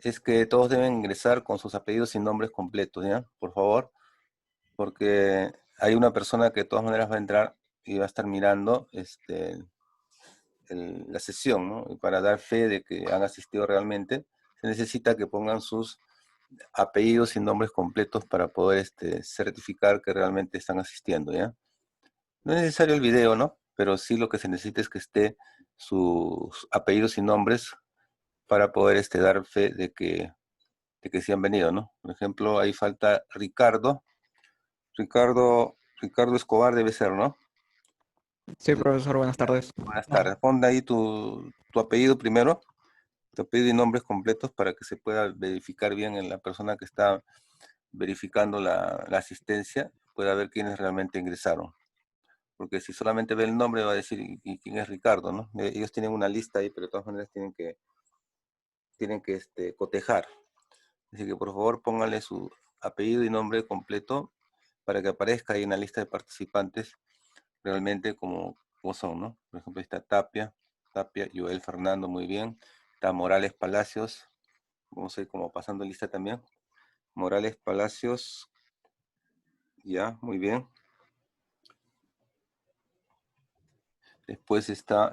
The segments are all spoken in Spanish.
es que todos deben ingresar con sus apellidos y nombres completos, ¿ya? Por favor, porque hay una persona que de todas maneras va a entrar y va a estar mirando la sesión, ¿no? Y para dar fe de que han asistido realmente, se necesita que pongan sus apellidos y nombres completos para poder certificar que realmente están asistiendo, ¿ya? No es necesario el video, ¿no? Pero sí lo que se necesita es que esté sus apellidos y nombres para poder dar fe de que sí han venido, ¿no? Por ejemplo, ahí falta Ricardo. Ricardo Escobar debe ser, ¿no? Sí, profesor, buenas Ya. tardes. Buenas tardes. Pon ahí tu apellido primero, tu apellido y nombres completos para que se pueda verificar bien en la persona que está verificando la asistencia, pueda ver quiénes realmente ingresaron. Porque si solamente ve el nombre va a decir, ¿y quién es Ricardo, no? Ellos tienen una lista ahí, pero de todas maneras tienen que cotejar. Así que por favor póngale su apellido y nombre completo para que aparezca ahí en la lista de participantes realmente como son, ¿no? Por ejemplo, ahí está Tapia, Joel Fernando, muy bien. Está Morales Palacios, vamos a ir como pasando lista también. Morales Palacios, ya, muy bien. Después está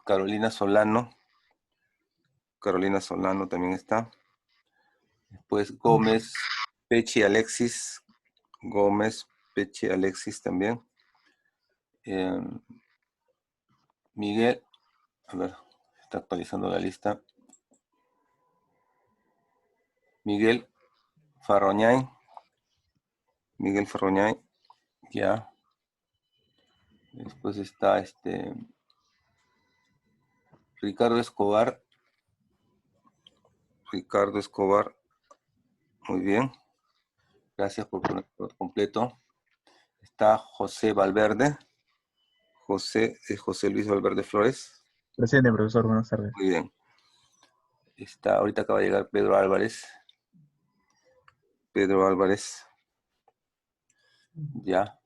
Carolina Solano. Carolina Solano también está. Después Gómez Pechi Alexis. Gómez Pechi Alexis también. Miguel, a ver, está actualizando la lista. Miguel Farroñay. Miguel Farroñay, ya. Después está Ricardo Escobar. Ricardo Escobar, muy bien. Gracias por poner todo completo. Está José Valverde. José Luis Valverde Flores. Presente, profesor, buenas tardes. Muy bien. Ahorita acaba de llegar Pedro Álvarez. Pedro Álvarez. Ya.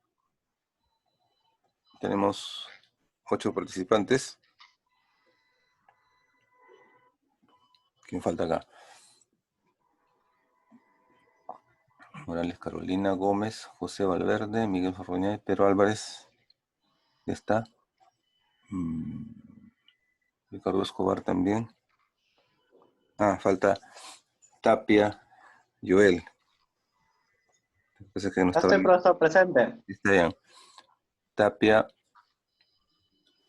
Tenemos 8 participantes. ¿Quién falta acá? Morales Carolina, Gómez, José Valverde, Miguel Farroñay, Pedro Álvarez. Ya está. Ricardo Escobar también. Falta Tapia, Joel. Parece que no Ya estaba estoy, listo. profesor, presente. Está bien. Tapia,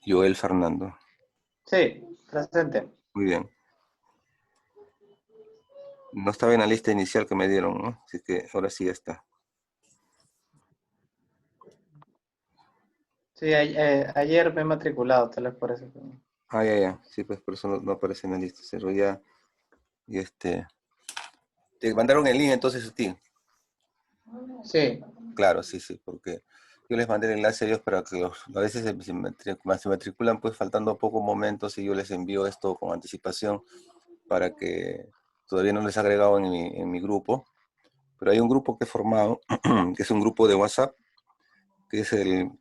Joel Fernando. Sí, presente. Muy bien. No estaba en la lista inicial que me dieron, ¿no? Así que ahora sí ya está. Sí, ayer me he matriculado, tal vez por eso. Ya. Sí, pues por eso no aparece en la lista. Pero ya, te mandaron el link entonces a ti. Sí, Claro, sí, porque yo les mandé el enlace a ellos para que a veces se matriculan pues faltando pocos momentos y yo les envío esto con anticipación para que todavía no les he agregado en mi grupo, pero hay un grupo que he formado, que es un grupo de WhatsApp, que es el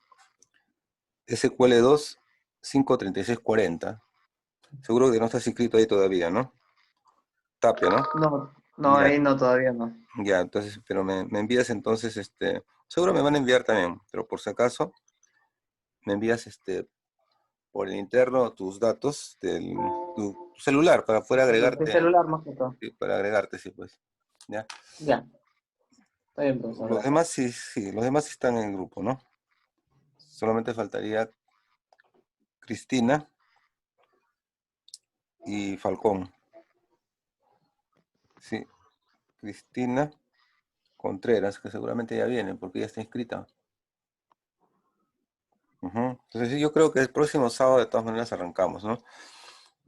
SQL2 53640. Seguro que no estás inscrito ahí todavía, ¿no? Tapia, ¿no? no, Ya, ahí no, todavía no. ya, entonces, pero me envías entonces, seguro me van a enviar también, pero por si acaso, me envías por el interno tus datos tu celular para poder Mi agregarte, celular más que todo. sí, para agregarte, sí, pues. ¿Ya? Ya, está bien, profesor. Los demás sí, los demás sí están en el grupo, ¿no? Solamente faltaría Cristina y Falcón. Sí, Cristina Contreras, que seguramente ya viene porque ya está inscrita. Entonces sí, yo creo que el próximo sábado de todas maneras arrancamos, ¿no?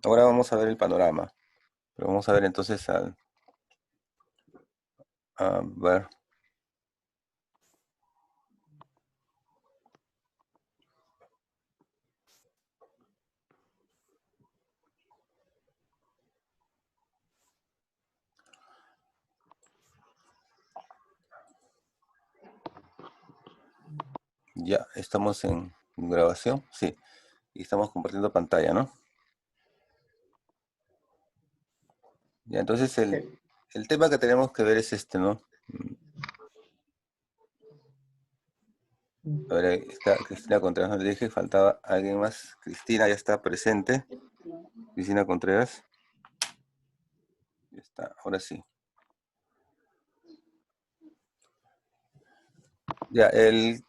Ahora vamos a ver el panorama. Pero vamos a ver entonces a ver. Ya estamos en grabación, sí. Y estamos compartiendo pantalla, ¿no? Ya, entonces Sí. el tema que tenemos que ver es este, ¿no? A ver, ahí está Cristina Contreras, no le dije, faltaba alguien más. Cristina ya está presente. Cristina Contreras. Ya está, ahora sí. Ya, el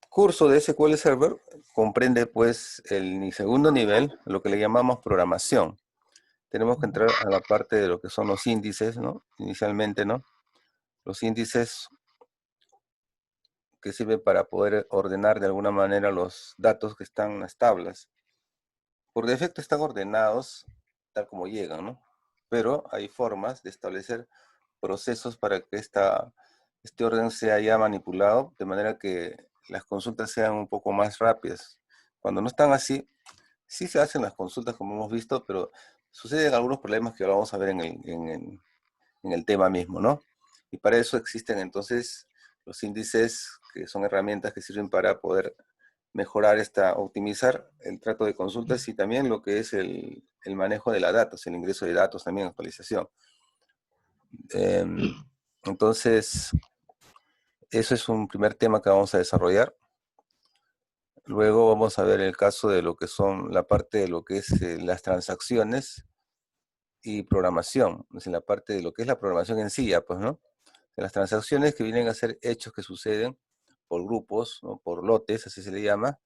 curso de SQL Server comprende pues el segundo nivel, lo que le llamamos programación. Tenemos que entrar a la parte de lo que son los índices, ¿no? Inicialmente, ¿no? Los índices que sirven para poder ordenar de alguna manera los datos que están en las tablas. Por defecto están ordenados tal como llegan, ¿no? Pero hay formas de establecer procesos para que este orden sea ya manipulado de manera que las consultas sean un poco más rápidas. Cuando no están así, sí se hacen las consultas como hemos visto, pero suceden algunos problemas que ahora vamos a ver en el tema mismo, ¿no? Y para eso existen entonces los índices, que son herramientas que sirven para poder mejorar optimizar el trato de consultas y también lo que es el manejo de la data, el ingreso de datos también, actualización. Entonces, eso es un primer tema que vamos a desarrollar. Luego vamos a ver el caso de lo que son la parte de lo que es las transacciones y programación, es en la parte de lo que es la programación en sí, ya, pues, ¿no? De las transacciones que vienen a ser hechos que suceden por grupos, ¿no? Por lotes, así se le llama,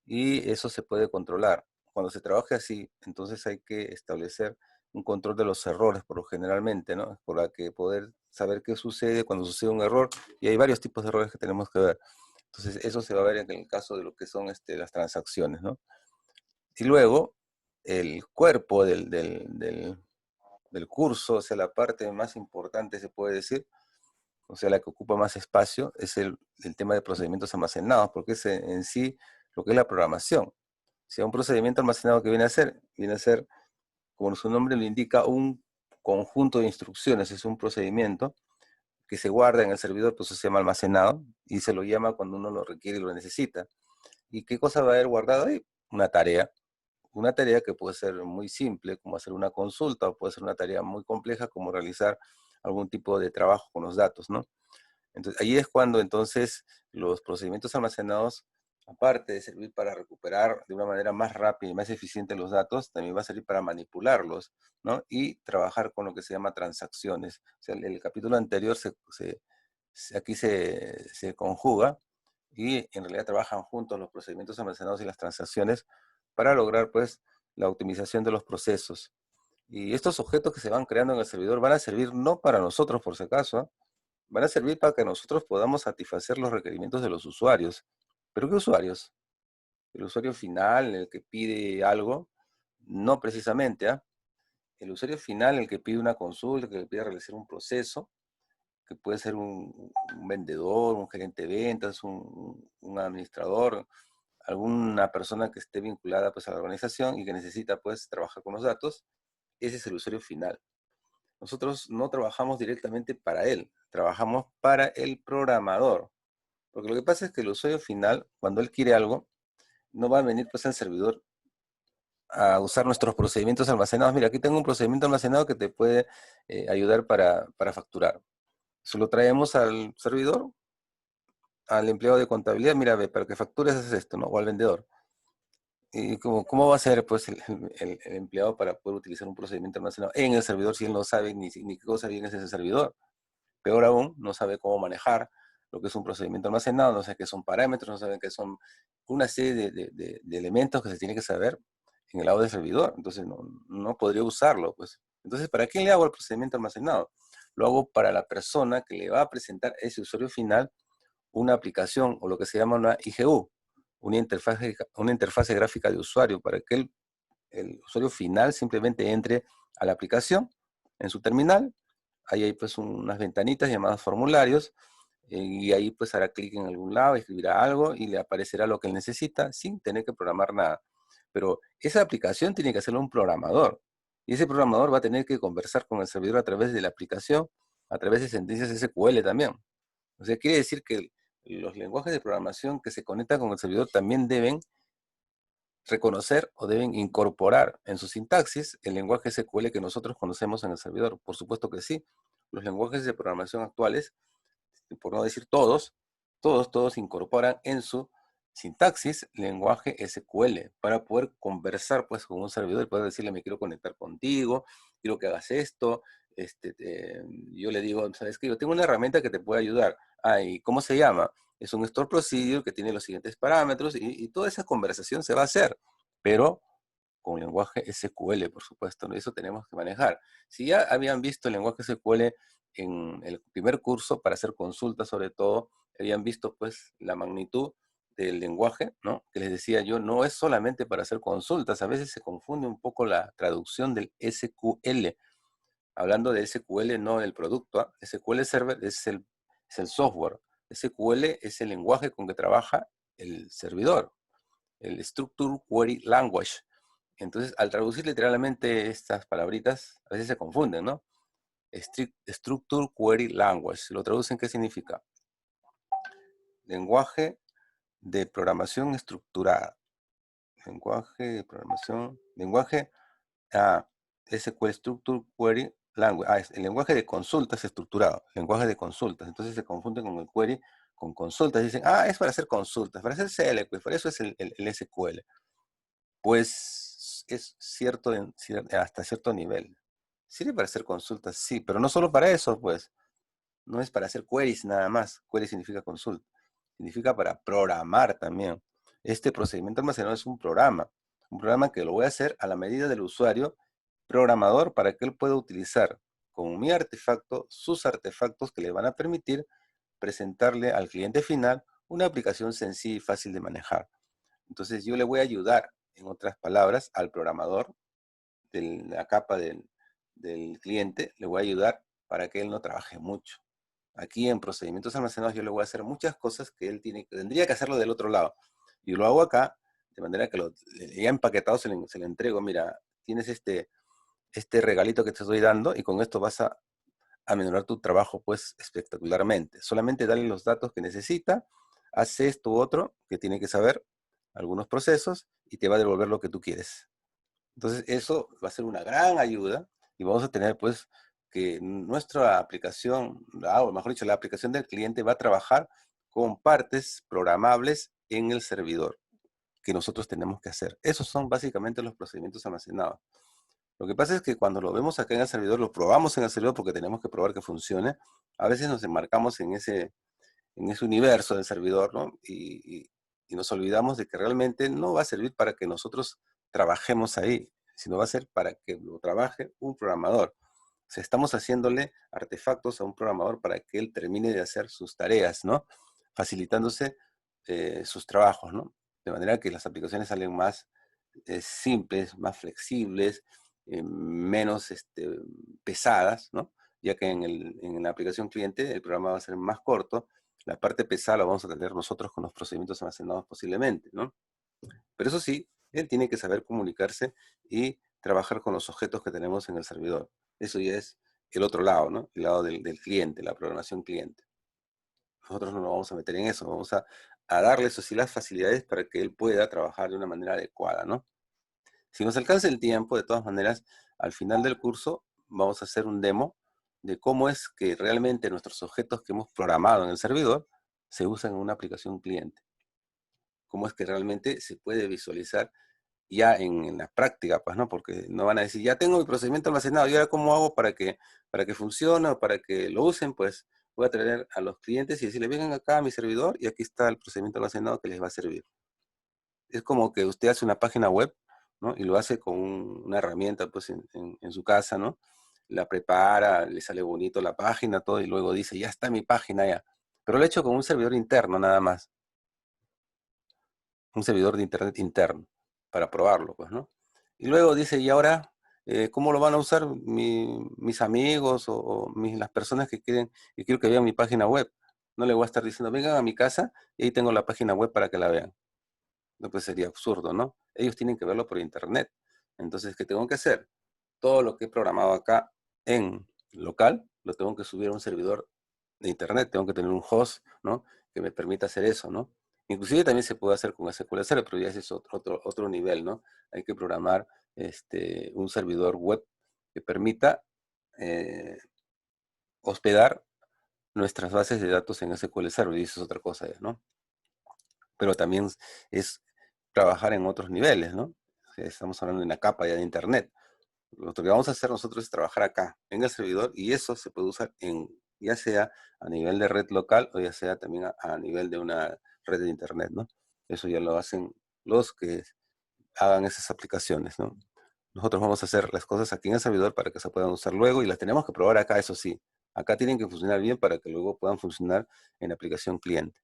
y eso se puede controlar. Cuando se trabaja así, entonces hay que establecer un control de los errores, por lo generalmente, ¿no? Por la que poder saber qué sucede cuando sucede un error, y hay varios tipos de errores que tenemos que ver. Entonces, eso se va a ver en el caso de lo que son las transacciones, ¿no? Y luego, el cuerpo del curso, o sea, la parte más importante, se puede decir, o sea, la que ocupa más espacio, es el tema de procedimientos almacenados, porque es en sí lo que es la programación. O sea, un procedimiento almacenado que viene a ser, como su nombre lo indica, un conjunto de instrucciones, es un procedimiento que se guarda en el servidor, pues eso se llama almacenado, y se lo llama cuando uno lo requiere y lo necesita. ¿Y qué cosa va a haber guardado ahí? Una tarea que puede ser muy simple, como hacer una consulta, o puede ser una tarea muy compleja, como realizar algún tipo de trabajo con los datos, ¿no? Entonces, ahí es cuando entonces los procedimientos almacenados, aparte de servir para recuperar de una manera más rápida y más eficiente los datos, también va a servir para manipularlos, ¿no? Y trabajar con lo que se llama transacciones. O sea, el capítulo anterior aquí se conjuga y en realidad trabajan juntos los procedimientos almacenados y las transacciones para lograr, pues, la optimización de los procesos. Y estos objetos que se van creando en el servidor van a servir no para nosotros, por si acaso, ¿eh? Van a servir para que nosotros podamos satisfacer los requerimientos de los usuarios. ¿Pero qué usuarios? El usuario final, el que pide algo, no precisamente, ¿ah? El usuario final, el que pide una consulta, el que pide realizar un proceso, que puede ser un vendedor, un gerente de ventas, un administrador, alguna persona que esté vinculada pues a la organización y que necesita pues trabajar con los datos, ese es el usuario final. Nosotros no trabajamos directamente para él, trabajamos para el programador. Porque lo que pasa es que el usuario final, cuando él quiere algo, no va a venir pues al servidor a usar nuestros procedimientos almacenados. Mira, aquí tengo un procedimiento almacenado que te puede ayudar para facturar. Se lo traemos al servidor, al empleado de contabilidad, mira, ve, para que factures haces esto, ¿no? O al vendedor. ¿Y cómo va a ser pues el empleado para poder utilizar un procedimiento almacenado en el servidor si él no sabe ni qué cosa bien es ese servidor? Peor aún, no sabe cómo manejar lo que es un procedimiento almacenado, no sabe qué son parámetros, no sabe qué son una serie de elementos que se tiene que saber en el lado del servidor. Entonces no podría usarlo, pues. Entonces, ¿para quién le hago el procedimiento almacenado? Lo hago para la persona que le va a presentar a ese usuario final una aplicación o lo que se llama una IGU, una interfase gráfica de usuario, para que el usuario final simplemente entre a la aplicación en su terminal. Ahí hay pues unas ventanitas llamadas formularios, y ahí pues hará clic en algún lado, escribirá algo y le aparecerá lo que él necesita sin tener que programar nada. Pero esa aplicación tiene que hacerlo un programador. Y ese programador va a tener que conversar con el servidor a través de la aplicación, a través de sentencias SQL también. O sea, quiere decir que los lenguajes de programación que se conectan con el servidor también deben reconocer o deben incorporar en su sintaxis el lenguaje SQL que nosotros conocemos en el servidor. Por supuesto que sí. Los lenguajes de programación actuales, por no decir todos incorporan en su sintaxis lenguaje SQL para poder conversar pues con un servidor y poder decirle me quiero conectar contigo, quiero que hagas esto, yo le digo, ¿sabes qué? Yo tengo una herramienta que te puede ayudar. ¿Y cómo se llama? Es un store procedure que tiene los siguientes parámetros y toda esa conversación se va a hacer, pero con lenguaje SQL, por supuesto, ¿no? Eso tenemos que manejar. Si ya habían visto el lenguaje SQL en el primer curso para hacer consultas, sobre todo, habían visto pues la magnitud del lenguaje, ¿no? Que les decía yo, no es solamente para hacer consultas, a veces se confunde un poco la traducción del SQL. Hablando de SQL, no del producto, ¿ah? SQL Server es el software. SQL es el lenguaje con que trabaja el servidor, el Structure Query Language. Entonces, al traducir literalmente estas palabritas, a veces se confunden, ¿no? Structure Query Language. Si lo traducen, ¿qué significa? Lenguaje de programación estructurada. SQL Structure Query Language. Es el lenguaje de consultas estructurado. Lenguaje de consultas. Entonces se confunden con el query, con consultas. Dicen, es para hacer consultas, para hacer CLQ, por eso es el SQL. Pues es cierto hasta cierto nivel. Sirve para hacer consultas, sí, pero no solo para eso, pues. No es para hacer queries nada más. Query significa consulta. Significa para programar también. Este procedimiento almacenado es un programa que lo voy a hacer a la medida del usuario programador para que él pueda utilizar con mi artefacto sus artefactos que le van a permitir presentarle al cliente final una aplicación sencilla y fácil de manejar. Entonces yo le voy a ayudar, en otras palabras, al programador de la capa del cliente, le voy a ayudar para que él no trabaje mucho. Aquí en procedimientos almacenados yo le voy a hacer muchas cosas que él tendría que hacerlo del otro lado. Yo lo hago acá, de manera que ya empaquetado se le entrego, mira, tienes este regalito que te estoy dando y con esto vas a menorar tu trabajo pues espectacularmente. Solamente dale los datos que necesita, hace esto u otro que tiene que saber, algunos procesos, y te va a devolver lo que tú quieres. Entonces eso va a ser una gran ayuda y vamos a tener pues que nuestra aplicación, o mejor dicho, la aplicación del cliente va a trabajar con partes programables en el servidor que nosotros tenemos que hacer. Esos son básicamente los procedimientos almacenados. Lo que pasa es que cuando lo vemos acá en el servidor, lo probamos en el servidor porque tenemos que probar que funcione, a veces nos enmarcamos en ese universo del servidor, ¿no? Y nos olvidamos de que realmente no va a servir para que nosotros trabajemos ahí, sino va a ser para que lo trabaje un programador. O sea, estamos haciéndole artefactos a un programador para que él termine de hacer sus tareas, ¿no? Facilitándose sus trabajos, ¿no? De manera que las aplicaciones salen más simples, más flexibles, menos pesadas, ¿no? Ya que en la aplicación cliente el programa va a ser más corto, la parte pesada la vamos a tener nosotros con los procedimientos almacenados posiblemente, ¿no? Pero eso sí, él tiene que saber comunicarse y trabajar con los objetos que tenemos en el servidor. Eso ya es el otro lado, ¿no? El lado del cliente, la programación cliente. Nosotros no nos vamos a meter en eso, vamos a darle eso sí las facilidades para que él pueda trabajar de una manera adecuada, ¿no? Si nos alcanza el tiempo, de todas maneras, al final del curso vamos a hacer un demo de cómo es que realmente nuestros objetos que hemos programado en el servidor se usan en una aplicación cliente. Cómo es que realmente se puede visualizar ya en la práctica, pues, ¿no? Porque no van a decir, ya tengo mi procedimiento almacenado, ¿y ahora cómo hago para que funcione o para que lo usen? Pues voy a traer a los clientes y decirles, vengan acá a mi servidor y aquí está el procedimiento almacenado que les va a servir. Es como que usted hace una página web, ¿no? Y lo hace con una herramienta, pues, en su casa, ¿no? La prepara, le sale bonito la página, todo, y luego dice, ya está mi página ya. Pero lo he hecho con un servidor interno nada más. Un servidor de internet interno, para probarlo, pues, ¿no? Y luego dice, ¿y ahora cómo lo van a usar mis amigos o las personas que quiero que vean mi página web? No le voy a estar diciendo, vengan a mi casa y ahí tengo la página web para que la vean. No, pues sería absurdo, ¿no? Ellos tienen que verlo por internet. Entonces, ¿qué tengo que hacer? Todo lo que he programado acá en local, lo tengo que subir a un servidor de internet. Tengo que tener un host, ¿no? Que me permita hacer eso, ¿no? Inclusive también se puede hacer con SQL Server, pero ya ese es otro nivel, ¿no? Hay que programar un servidor web que permita hospedar nuestras bases de datos en SQL Server, y eso es otra cosa, ¿no? Pero también es trabajar en otros niveles, ¿no? O sea, estamos hablando de una capa ya de Internet. Lo que vamos a hacer nosotros es trabajar acá, en el servidor, y eso se puede usar ya sea a nivel de red local o ya sea también a nivel de una red de Internet, ¿no? Eso ya lo hacen los que hagan esas aplicaciones, ¿no? Nosotros vamos a hacer las cosas aquí en el servidor para que se puedan usar luego y las tenemos que probar acá, eso sí. Acá tienen que funcionar bien para que luego puedan funcionar en la aplicación cliente.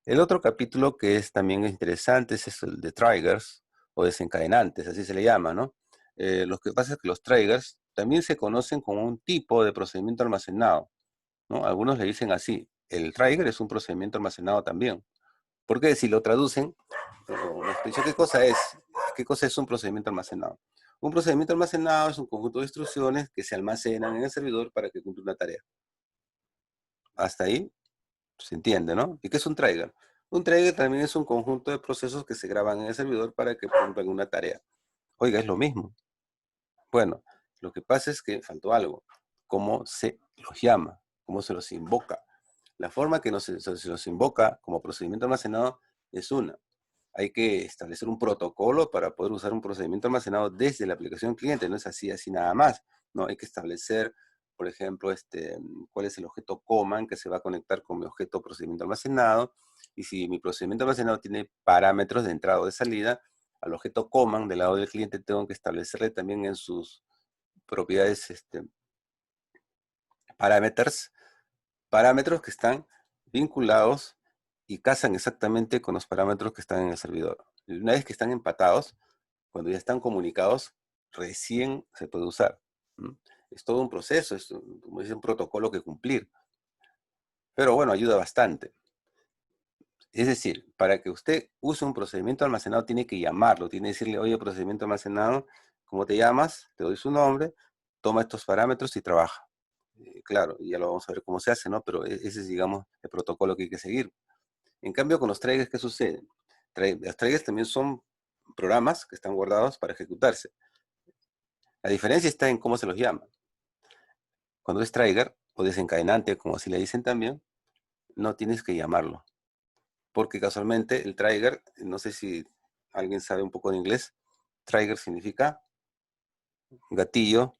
El otro capítulo que también es interesante es el de triggers o desencadenantes, así se le llama, ¿no? Lo que pasa es que los triggers también se conocen como un tipo de procedimiento almacenado, ¿no? Algunos le dicen así, el trigger es un procedimiento almacenado también. Porque si lo traducen, les explico qué cosa es un procedimiento almacenado. Un procedimiento almacenado es un conjunto de instrucciones que se almacenan en el servidor para que cumpla una tarea. Hasta ahí se entiende, ¿no? ¿Y qué es un trigger? Un trigger también es un conjunto de procesos que se graban en el servidor para que cumplan una tarea. Oiga, es lo mismo. Bueno, lo que pasa es que faltó algo. ¿Cómo se los llama? ¿Cómo se los invoca? La forma que se los invoca como procedimiento almacenado es una. Hay que establecer un protocolo para poder usar un procedimiento almacenado desde la aplicación cliente. No es así nada más. No, hay que establecer, por ejemplo, cuál es el objeto command que se va a conectar con mi objeto procedimiento almacenado. Y si mi procedimiento almacenado tiene parámetros de entrada o de salida, al objeto command del lado del cliente tengo que establecerle también en sus propiedades parámetros que están vinculados y casan exactamente con los parámetros que están en el servidor. Y una vez que están empatados, cuando ya están comunicados, recién se puede usar. Es todo un proceso, como dice, un protocolo que cumplir. Pero bueno, ayuda bastante. Es decir, para que usted use un procedimiento almacenado, tiene que llamarlo, tiene que decirle, oye, procedimiento almacenado, ¿cómo te llamas? Te doy su nombre, toma estos parámetros y trabaja. Claro, y ya lo vamos a ver cómo se hace, ¿no? Pero ese es, digamos, el protocolo que hay que seguir. En cambio, con los triggers, ¿qué sucede? Los triggers también son programas que están guardados para ejecutarse. La diferencia está en cómo se los llama. Cuando es trigger, o desencadenante, como así le dicen también, no tienes que llamarlo. Porque casualmente el trigger, no sé si alguien sabe un poco de inglés, trigger significa gatillo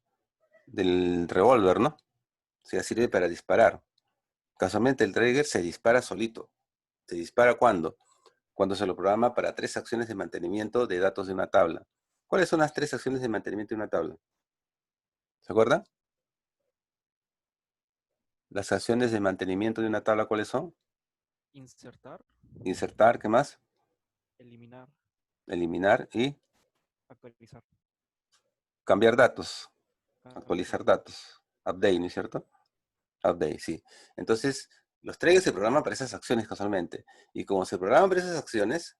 del revólver, ¿no? O sea, sirve para disparar. Casualmente el trigger se dispara solito. ¿Se dispara cuándo? Cuando se lo programa para 3 acciones de mantenimiento de datos de una tabla. ¿Cuáles son las 3 acciones de mantenimiento de una tabla? ¿Se acuerdan? Las acciones de mantenimiento de una tabla, ¿cuáles son? Insertar, Insertar, ¿qué más? eliminar, Eliminar y actualizar. cambiar datos, actualizar Actualizar. datos. Update, ¿no es cierto? Update, sí. Entonces, los triggers se programan para esas acciones casualmente. Y como se programan para esas acciones,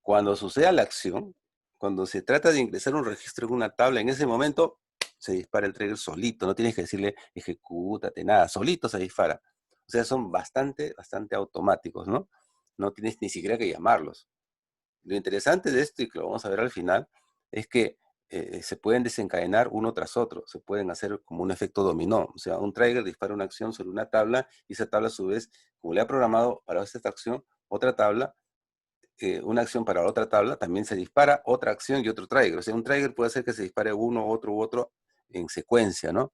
cuando suceda la acción, cuando se trata de ingresar un registro en una tabla, en ese momento se dispara el trigger solito. No tienes que decirle ejecútate, nada. Solito se dispara. O sea, son bastante automáticos, ¿no? No tienes ni siquiera que llamarlos. Lo interesante de esto, y que lo vamos a ver al final, es que se pueden desencadenar uno tras otro, se pueden hacer como un efecto dominó. O sea, un trigger dispara una acción sobre una tabla y esa tabla a su vez, como le ha programado para esta acción, otra tabla, una acción para otra tabla, también se dispara otra acción y otro trigger. O sea, un trigger puede hacer que se dispare uno, otro u otro en secuencia, ¿no?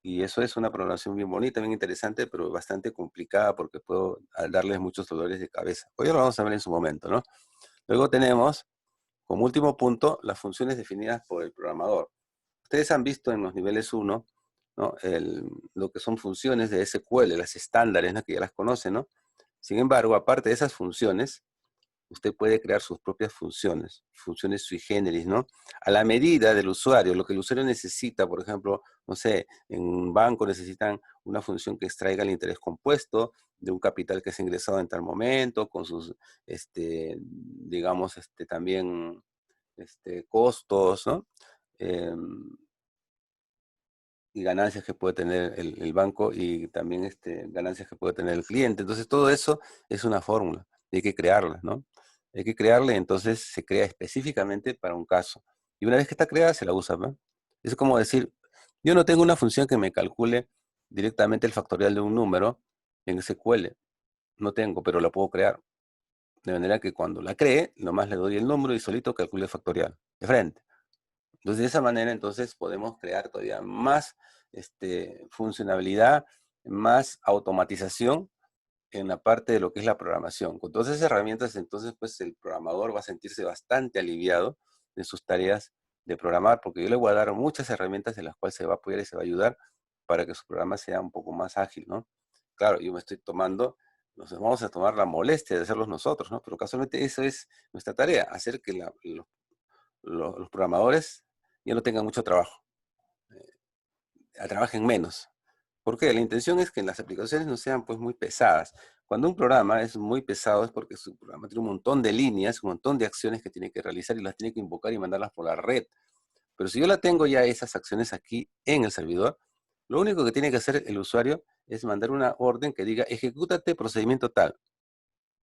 Y eso es una programación bien bonita, bien interesante, pero bastante complicada porque puedo darles muchos dolores de cabeza. Hoy lo vamos a ver en su momento, ¿no? Luego tenemos, como último punto, las funciones definidas por el programador. Ustedes han visto en los niveles 1, ¿no? Lo que son funciones de SQL, las estándares, ¿no? Que ya las conocen, ¿no? Sin embargo, aparte de esas funciones, usted puede crear sus propias funciones sui generis, ¿no? A la medida del usuario, lo que el usuario necesita, por ejemplo, no sé, en un banco necesitan una función que extraiga el interés compuesto de un capital que se ha ingresado en tal momento, con sus, digamos, también, costos, ¿no? Y ganancias que puede tener el banco y también ganancias que puede tener el cliente. Entonces, todo eso es una fórmula. y hay que crearla, ¿no? Hay que crearla y entonces se crea específicamente para un caso. Y una vez que está creada, se la usa, ¿no? Es como decir, yo no tengo una función que me calcule directamente el factorial de un número en SQL. No tengo, pero la puedo crear. De manera que cuando la cree, nomás le doy el número y solito calcule el factorial de frente. Entonces, de esa manera, entonces, podemos crear todavía más funcionalidad, más automatización en la parte de lo que es la programación. Con todas esas herramientas, entonces, pues el programador va a sentirse bastante aliviado de sus tareas de programar, porque yo le voy a dar muchas herramientas en las cuales se va a apoyar y se va a ayudar para que su programa sea un poco más ágil, ¿no? Claro, yo me estoy tomando, nos vamos a tomar la molestia de hacerlos nosotros, ¿no? Pero casualmente eso es nuestra tarea, hacer que los programadores ya no tengan mucho trabajo, trabajen menos. ¿Por qué? La intención es que las aplicaciones no sean pues muy pesadas. Cuando un programa es muy pesado es porque su programa tiene un montón de líneas, un montón de acciones que tiene que realizar y las tiene que invocar y mandarlas por la red. Pero si yo la tengo ya esas acciones aquí en el servidor, lo único que tiene que hacer el usuario es mandar una orden que diga ejecútate procedimiento tal.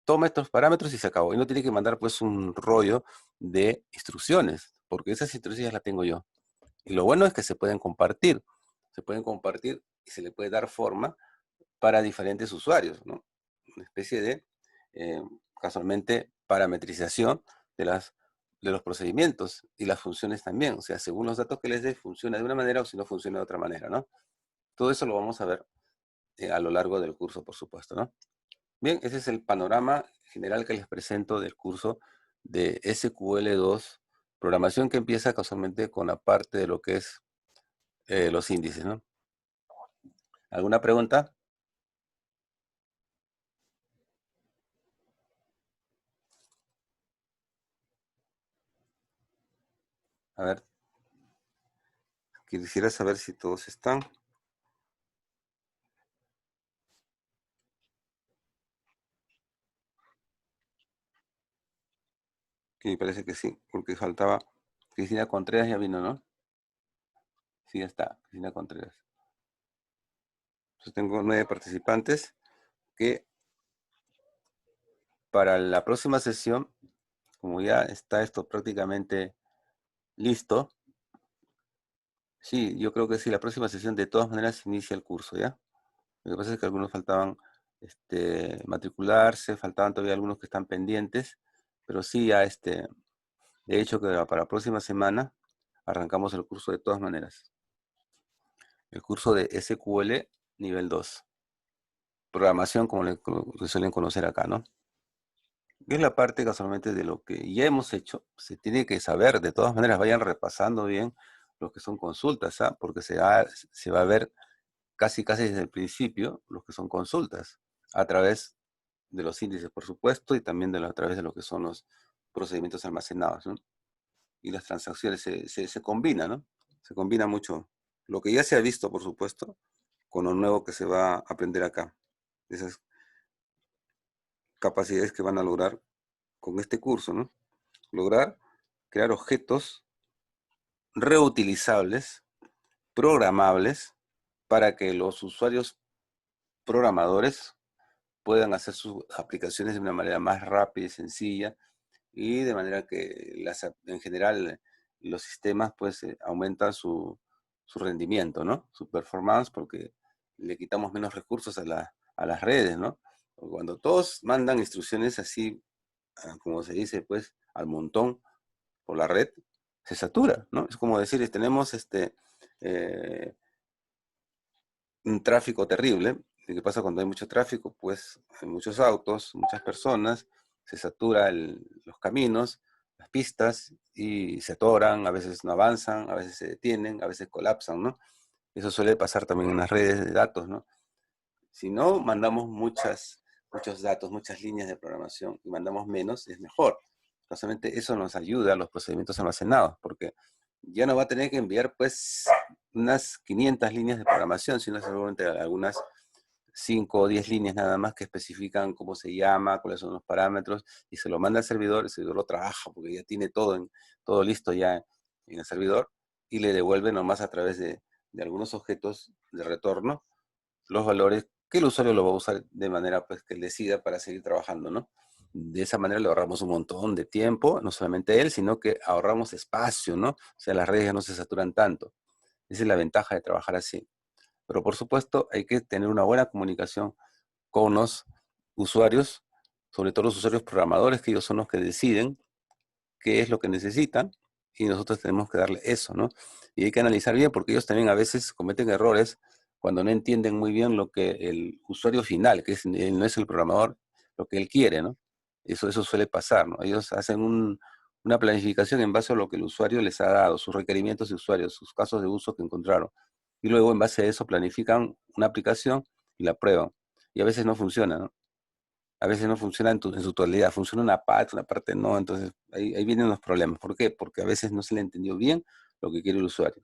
Toma estos parámetros y se acabó. Y no tiene que mandar pues un rollo de instrucciones, porque esas instrucciones las tengo yo. Y lo bueno es que se pueden compartir. Se pueden compartir y se le puede dar forma para diferentes usuarios, ¿no? Una especie de, casualmente, parametrización de los procedimientos y las funciones también. O sea, según los datos que les dé, funciona de una manera o si no funciona de otra manera, ¿no? Todo eso lo vamos a ver a lo largo del curso, por supuesto, ¿no? Bien, ese es el panorama general que les presento del curso de SQL2, programación que empieza casualmente con la parte de lo que es los índices, ¿no? ¿Alguna pregunta? A ver, quisiera saber si todos están. Sí, parece que sí, porque faltaba Cristina Contreras, ya vino, ¿no? Sí, ya está, Cristina Contreras. Entonces tengo 9 participantes que para la próxima sesión, como ya está esto prácticamente listo, sí, yo creo que sí, la próxima sesión de todas maneras inicia el curso, ¿ya? Lo que pasa es que algunos faltaban matricularse, faltaban todavía algunos que están pendientes, pero sí ya de hecho que para la próxima semana arrancamos el curso de todas maneras. El curso de SQL nivel 2. Programación como le suelen conocer acá, ¿no? Es la parte casualmente de lo que ya hemos hecho. Se tiene que saber, de todas maneras, vayan repasando bien lo que son consultas, ¿ah? Porque se va a ver casi desde el principio lo que son consultas, a través de los índices, por supuesto, y también a través de lo que son los procedimientos almacenados, ¿no? Y las transacciones se combinan, ¿no? Se combina mucho lo que ya se ha visto, por supuesto, con lo nuevo que se va a aprender acá. Esas capacidades que van a lograr con este curso, ¿no? Lograr crear objetos reutilizables, programables, para que los usuarios programadores puedan hacer sus aplicaciones de una manera más rápida y sencilla, y de manera que en general los sistemas pues aumentan su rendimiento, ¿no? Su performance, porque le quitamos menos recursos a las redes, ¿no? Porque cuando todos mandan instrucciones así, como se dice, pues, al montón por la red, se satura, ¿no? Es como decir, tenemos eh, un tráfico terrible. ¿Y qué pasa cuando hay mucho tráfico? Pues hay muchos autos, muchas personas, se satura los caminos, las pistas, y se atoran, a veces no avanzan, a veces se detienen, a veces colapsan, ¿no? Eso suele pasar también en las redes de datos, ¿no? Si no mandamos muchos datos, muchas líneas de programación, y mandamos menos, es mejor. Justamente eso nos ayuda a los procedimientos almacenados, porque ya no va a tener que enviar pues unas 500 líneas de programación, sino seguramente algunas 5 o 10 líneas nada más que especifican cómo se llama, cuáles son los parámetros, y se lo manda al servidor, el servidor lo trabaja porque ya tiene todo listo ya en el servidor, y le devuelve nomás a través de algunos objetos de retorno los valores que el usuario lo va a usar de manera pues que él decida para seguir trabajando, ¿no? De esa manera le ahorramos un montón de tiempo, no solamente a él, sino que ahorramos espacio, ¿no? O sea, las redes ya no se saturan tanto. Esa es la ventaja de trabajar así. Pero por supuesto hay que tener una buena comunicación con los usuarios, sobre todo los usuarios programadores, que ellos son los que deciden qué es lo que necesitan y nosotros tenemos que darle eso, ¿no? Y hay que analizar bien porque ellos también a veces cometen errores cuando no entienden muy bien lo que el usuario final, que no es el programador, lo que él quiere, ¿no? Eso suele pasar, ¿no? Ellos hacen una planificación en base a lo que el usuario les ha dado, sus requerimientos de usuario, sus casos de uso que encontraron. Y luego en base a eso planifican una aplicación y la prueban. Y a veces no funciona, ¿no? A veces no funciona en su totalidad, funciona una parte no, entonces ahí vienen los problemas. ¿Por qué? Porque a veces no se le entendió bien lo que quiere el usuario.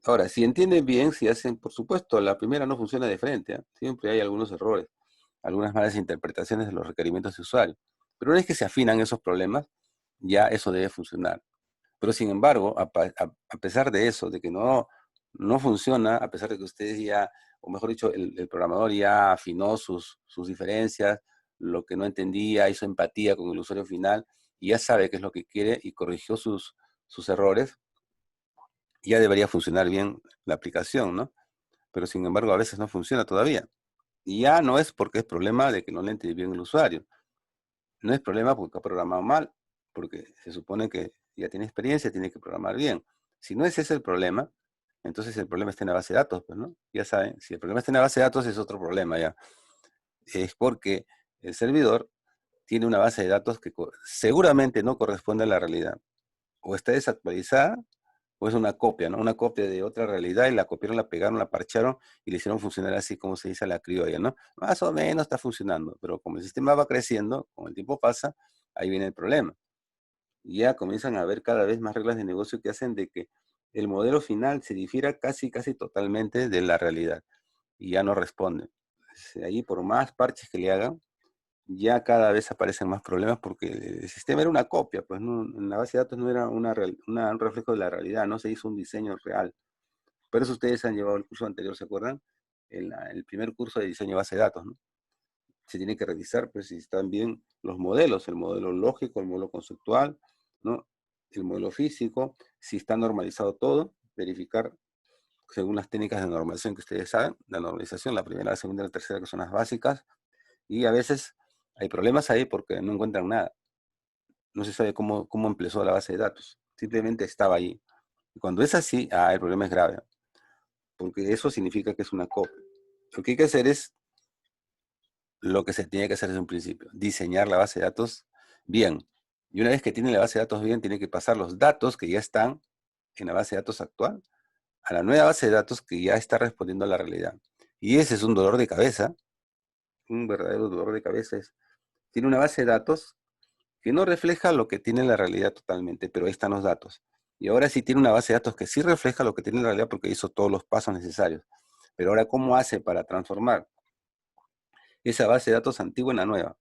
Ahora, si entienden bien, si hacen, por supuesto, la primera no funciona de frente, ¿eh? Siempre hay algunos errores, algunas malas interpretaciones de los requerimientos de usuario. Pero una vez que se afinan esos problemas, ya eso debe funcionar. Pero sin embargo, a pesar de eso, de que no funciona, a pesar de que ustedes ya, o mejor dicho, el programador ya afinó sus diferencias, lo que no entendía, hizo empatía con el usuario final, y ya sabe qué es lo que quiere y corrigió sus errores, ya debería funcionar bien la aplicación, ¿no? Pero sin embargo, a veces no funciona todavía. Y ya no es porque es problema de que no le entiende bien el usuario. No es problema porque ha programado mal, porque se supone que ya tiene experiencia, tiene que programar bien. Si no es ese el problema, entonces el problema está en la base de datos, pues, ¿no? Ya saben, si el problema está en la base de datos es otro problema ya. Es porque el servidor tiene una base de datos que seguramente no corresponde a la realidad. O está desactualizada, o es una copia, ¿no? Una copia de otra realidad y la copiaron, la pegaron, la parcharon y le hicieron funcionar así como se dice a la criolla, ¿no? Más o menos está funcionando, pero como el sistema va creciendo, como el tiempo pasa, ahí viene el problema. Y ya comienzan a haber cada vez más reglas de negocio que hacen de que el modelo final se difiera casi totalmente de la realidad y ya no responde. Ahí por más parches que le hagan, ya cada vez aparecen más problemas porque el sistema era una copia, pues no, en la base de datos no era un reflejo de la realidad, no se hizo un diseño real. Por eso ustedes han llevado el curso anterior, ¿se acuerdan? El primer curso de diseño de base de datos, ¿no? Se tiene que revisar pues, si están bien los modelos, el modelo lógico, el modelo conceptual, ¿no? El modelo físico, si está normalizado todo, verificar según las técnicas de normalización que ustedes saben, la normalización, la primera, la segunda y la tercera, que son las básicas, y a veces hay problemas ahí porque no encuentran nada. No se sabe cómo empezó la base de datos. Simplemente estaba ahí. Y cuando es así, el problema es grave. Porque eso significa que es una copia. Lo que hay que hacer es lo que se tiene que hacer desde un principio. Diseñar la base de datos bien. Y una vez que tiene la base de datos bien, tiene que pasar los datos que ya están en la base de datos actual a la nueva base de datos que ya está respondiendo a la realidad. Y ese es un dolor de cabeza. Un verdadero dolor de cabeza tiene una base de datos que no refleja lo que tiene la realidad totalmente, pero ahí están los datos. Y ahora sí tiene una base de datos que sí refleja lo que tiene la realidad porque hizo todos los pasos necesarios. Pero ahora, ¿cómo hace para transformar esa base de datos antigua en la nueva?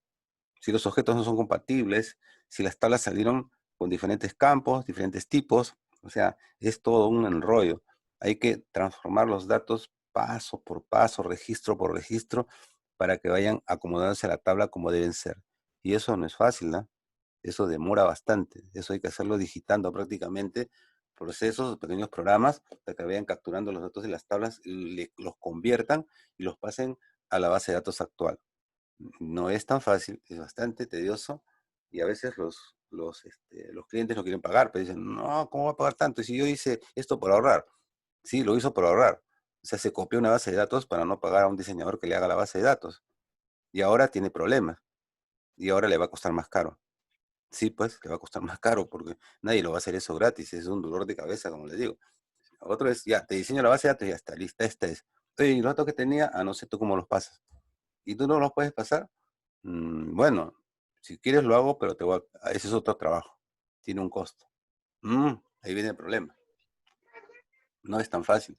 Si los objetos no son compatibles, si las tablas salieron con diferentes campos, diferentes tipos, o sea, es todo un enrollo. Hay que transformar los datos paso por paso, registro por registro, para que vayan acomodándose a la tabla como deben ser. Y eso no es fácil, ¿no? Eso demora bastante. Eso hay que hacerlo digitando prácticamente procesos, pequeños programas, para que vayan capturando los datos de las tablas, los conviertan y los pasen a la base de datos actual. No es tan fácil, es bastante tedioso y a veces los clientes no quieren pagar, pero dicen, no, ¿cómo va a pagar tanto? Y si yo hice esto por ahorrar, sí, lo hizo por ahorrar. O sea, se copió una base de datos para no pagar a un diseñador que le haga la base de datos. Y ahora tiene problemas. Y ahora le va a costar más caro. Sí, pues, le va a costar más caro porque nadie lo va a hacer eso gratis. Es un dolor de cabeza, como les digo. Otro es, ya, te diseño la base de datos y ya está, lista, este es. Oye, y los datos que tenía, no sé tú cómo los pasas. ¿Y tú no los puedes pasar? Bueno, si quieres lo hago, pero ese es otro trabajo. Tiene un costo. Ahí viene el problema. No es tan fácil.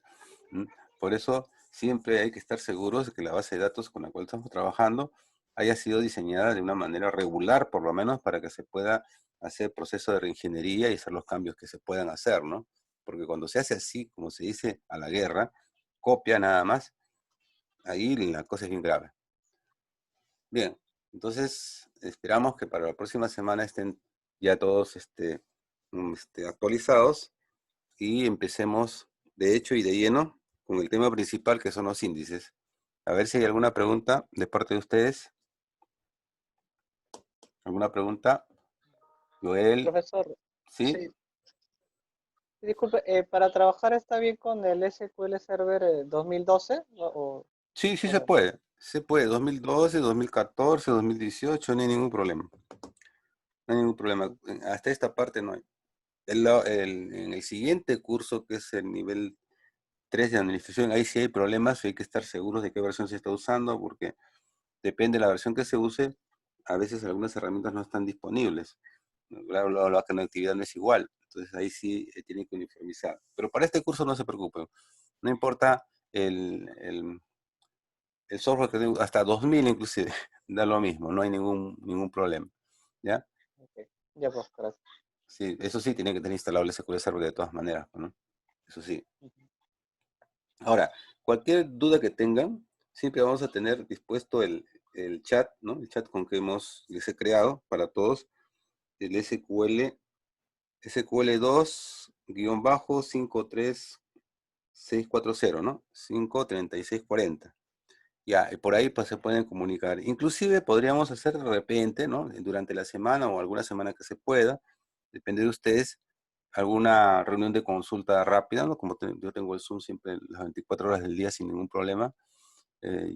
Por eso siempre hay que estar seguros de que la base de datos con la cual estamos trabajando haya sido diseñada de una manera regular, por lo menos, para que se pueda hacer proceso de reingeniería y hacer los cambios que se puedan hacer, ¿no? Porque cuando se hace así, como se dice, a la guerra, copia nada más, ahí la cosa es bien grave. Bien, entonces, esperamos que para la próxima semana estén ya todos actualizados y empecemos de hecho y de lleno con el tema principal, que son los índices. A ver si hay alguna pregunta de parte de ustedes. ¿Alguna pregunta? Joel, Profesor, ¿sí? sí, disculpe, ¿para trabajar está bien con el SQL Server 2012? Sí, sí ¿O se no? puede. Se puede, 2012, 2014, 2018, no hay ningún problema. No hay ningún problema. Hasta esta parte no hay. En el siguiente curso, que es el nivel 3 de administración, ahí sí hay problemas, hay que estar seguros de qué versión se está usando, porque depende de la versión que se use, a veces algunas herramientas no están disponibles. La conectividad no es igual, entonces ahí sí tienen que uniformizar. Pero para este curso no se preocupen, no importa el software que tengo, hasta 2000 inclusive, da lo mismo, no hay ningún problema. ¿Ya? Ok, ya pues, gracias. Sí, eso sí, tiene que tener instalado el SQL Server de todas maneras, ¿no? Eso sí. Ahora, cualquier duda que tengan, siempre vamos a tener dispuesto el chat, ¿no? El chat con que les he creado para todos, el SQL-53640, ¿no? 53640. Ya, y por ahí pues se pueden comunicar. Inclusive podríamos hacer de repente, ¿no? Durante la semana o alguna semana que se pueda, depende de ustedes, alguna reunión de consulta rápida, ¿no? Como yo tengo el Zoom siempre las 24 horas del día sin ningún problema,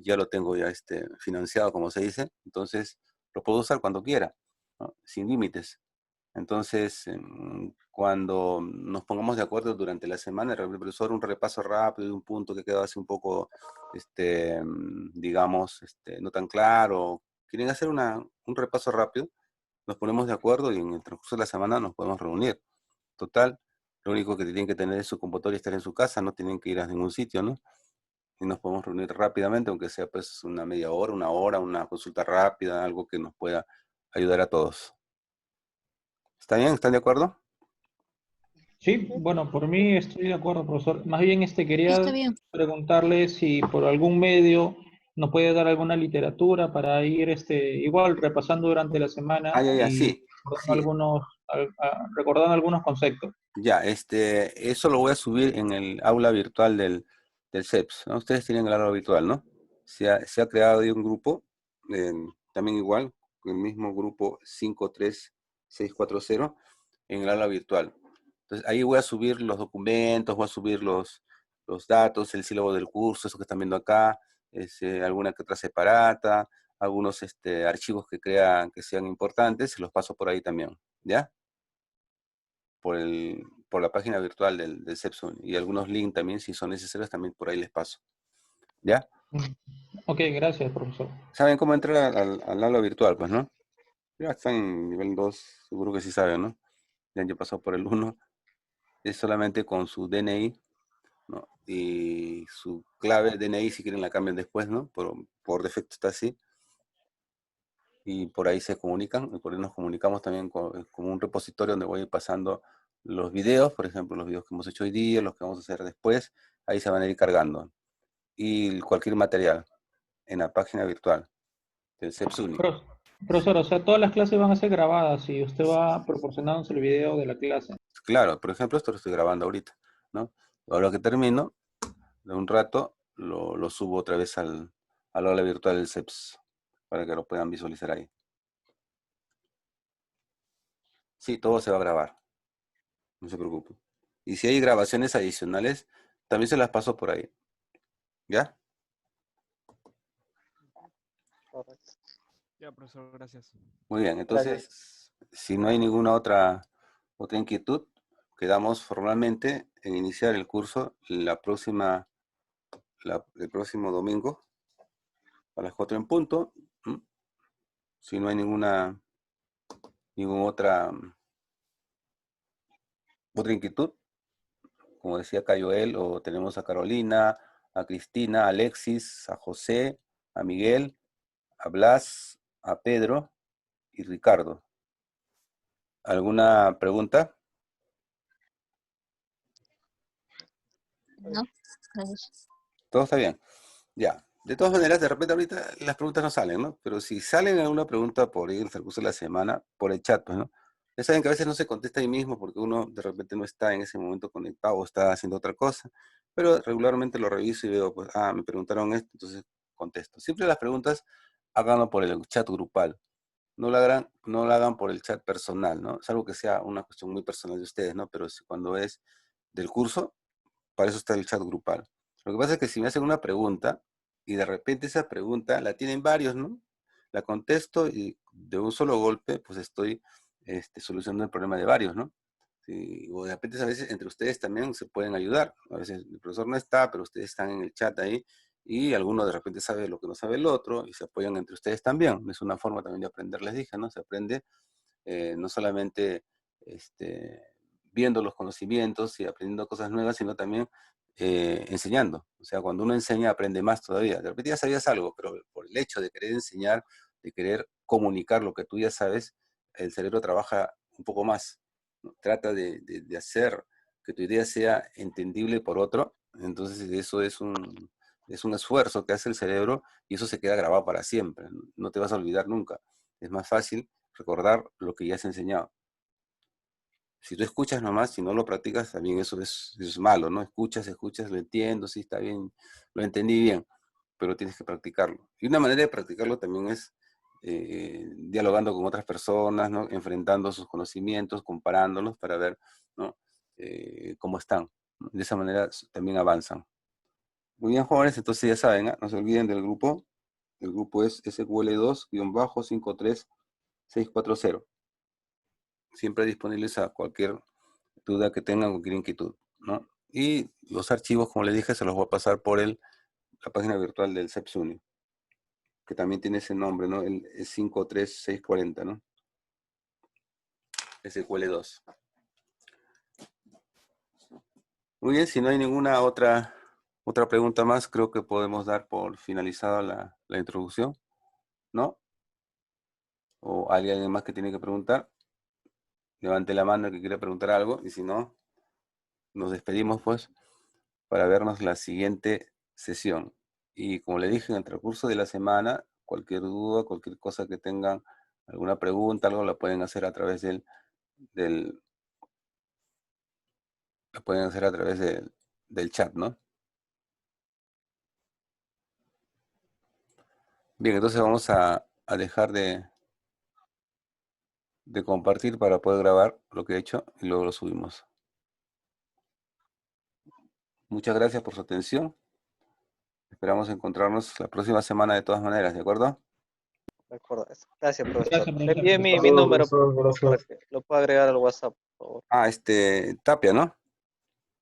ya lo tengo ya financiado, como se dice, entonces lo puedo usar cuando quiera, ¿no? Sin límites. Entonces, cuando nos pongamos de acuerdo durante la semana, el profesor, un repaso rápido de un punto que quedó así un poco, digamos, no tan claro, quieren hacer un repaso rápido, nos ponemos de acuerdo y en el transcurso de la semana nos podemos reunir. Total, lo único que tienen que tener es su computador y estar en su casa, no tienen que ir a ningún sitio, ¿no? Y nos podemos reunir rápidamente, aunque sea pues una media hora, una consulta rápida, algo que nos pueda ayudar a todos. ¿Está bien? ¿Están de acuerdo? Sí, bueno, por mí estoy de acuerdo, profesor. Más bien, Está quería bien. preguntarle si por algún medio nos puede dar alguna literatura para ir igual repasando durante la semana Ya, y sí, recordando sí, recordando algunos conceptos. ya, eso lo voy a subir en el aula virtual del CEPS, ¿no? Ustedes tienen el aula virtual, ¿no? Se ha creado ahí un grupo, también igual, el mismo grupo 53640, en el aula virtual. Entonces, ahí voy a subir los documentos, voy a subir los datos, el sílabo del curso, eso que están viendo acá, alguna que otra separata, algunos archivos que crean que sean importantes, se los paso por ahí también, ¿ya? Por la página virtual del CEPSUN, y algunos links también, si son necesarios, también por ahí les paso. ¿Ya? Ok, gracias, profesor. ¿Saben cómo entrar al aula virtual, pues, no? Ya están en nivel 2, seguro que sí saben, ¿no? Ya han pasado por el 1. Es solamente con su DNI, ¿no? Y su clave DNI, si quieren la cambian después, ¿no? Por defecto está así. Y por ahí se comunican, y por ahí nos comunicamos también con un repositorio donde voy pasando los videos, por ejemplo, los videos que hemos hecho hoy día, los que vamos a hacer después, ahí se van a ir cargando. Y cualquier material en la página virtual del CEPSUNI. Profesor, o sea, todas las clases van a ser grabadas y usted va proporcionándonos el video de la clase. Claro, por ejemplo, esto lo estoy grabando ahorita, ¿no? Ahora que termino, de un rato, lo subo otra vez al aula virtual del CEPS, para que lo puedan visualizar ahí. Sí, todo se va a grabar, no se preocupe. Y si hay grabaciones adicionales, también se las paso por ahí. ¿Ya? Correcto. Ya, profesor, gracias. Muy bien, Gracias. entonces, si no hay ninguna otra inquietud, quedamos formalmente en iniciar el curso el próximo domingo a las 4 en punto. Si no hay ninguna otra inquietud, como decía Cayoel, o tenemos a Carolina, a Cristina, a Alexis, a José, a Miguel, a Blas, a Pedro y Ricardo. ¿Alguna pregunta? No, gracias. Todo está bien. Ya. De todas maneras, de repente ahorita las preguntas no salen, ¿no? Pero si salen alguna pregunta por ahí en el transcurso de la semana, por el chat, pues, ¿no? Ya saben que a veces no se contesta ahí mismo porque uno de repente no está en ese momento conectado o está haciendo otra cosa, pero regularmente lo reviso y veo, pues, me preguntaron esto, entonces contesto. Siempre las preguntas háganlo por el chat grupal. No lo hagan por el chat personal, ¿no? Salvo que sea una cuestión muy personal de ustedes, ¿no? Pero cuando es del curso, para eso está el chat grupal. Lo que pasa es que si me hacen una pregunta y de repente esa pregunta la tienen varios, ¿no? La contesto y de un solo golpe, pues estoy solucionando el problema de varios, ¿no? Sí, o de repente a veces entre ustedes también se pueden ayudar. A veces el profesor no está, pero ustedes están en el chat ahí y alguno de repente sabe lo que no sabe el otro y se apoyan entre ustedes también. Es una forma también de aprender, les dije, ¿no? Se aprende no solamente viendo los conocimientos y aprendiendo cosas nuevas, sino también enseñando. O sea, cuando uno enseña, aprende más todavía. De repente ya sabías algo, pero por el hecho de querer enseñar, de querer comunicar lo que tú ya sabes, el cerebro trabaja un poco más, ¿no? Trata de hacer que tu idea sea entendible por otro. Entonces eso es un esfuerzo que hace el cerebro y eso se queda grabado para siempre. No te vas a olvidar nunca. Es más fácil recordar lo que ya has enseñado. Si tú escuchas nomás, si no lo practicas, también eso es malo, ¿no? Escuchas, lo entiendo, sí, está bien, lo entendí bien, pero tienes que practicarlo. Y una manera de practicarlo también es dialogando con otras personas, ¿no? Enfrentando sus conocimientos, comparándolos para ver, ¿no? Cómo están. De esa manera también avanzan. Muy bien, jóvenes, entonces ya saben, ¿eh? No se olviden del grupo. El grupo es SQL2-53640. Siempre disponibles a cualquier duda que tengan, cualquier inquietud, ¿no? Y los archivos, como les dije, se los voy a pasar por la página virtual del CEPSUNI, que también tiene ese nombre, ¿no? El 53640, ¿no? SQL2. Muy bien, si no hay ninguna otra pregunta más, creo que podemos dar por finalizada la introducción, ¿no? ¿O hay alguien más que tiene que preguntar? Levante la mano el que quiera preguntar algo, y si no, nos despedimos, pues, para vernos la siguiente sesión. Y como le dije, en el transcurso de la semana, cualquier duda, cualquier cosa que tengan, alguna pregunta, algo, la pueden hacer a través la pueden hacer a través del chat, ¿no? Bien, entonces vamos a dejar de compartir para poder grabar lo que he hecho y luego lo subimos. Muchas gracias por su atención. Esperamos encontrarnos la próxima semana de todas maneras, ¿de acuerdo? De acuerdo. Gracias, profesor. Gracias, Le profesor. envié mi Saludos, número, profesor, por favor, para gracias. que lo pueda agregar al WhatsApp, por favor. Tapia, ¿no?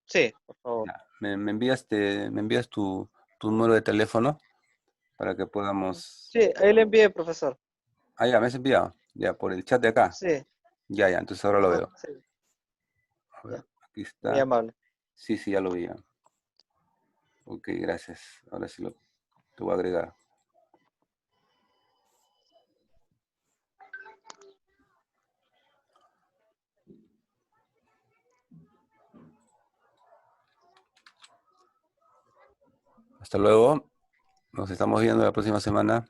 Sí, por favor. Ya. Me envías tu número de teléfono para que podamos... Sí, ahí le envié, profesor. Ya, me has enviado. Ya, por el chat de acá. Sí, Ya, entonces ahora lo veo. sí, A ver, ya. aquí Muy está. amable. Sí, ya lo vi. Ya. Ok, gracias. Ahora sí te voy a agregar. Hasta luego. Nos estamos viendo la próxima semana.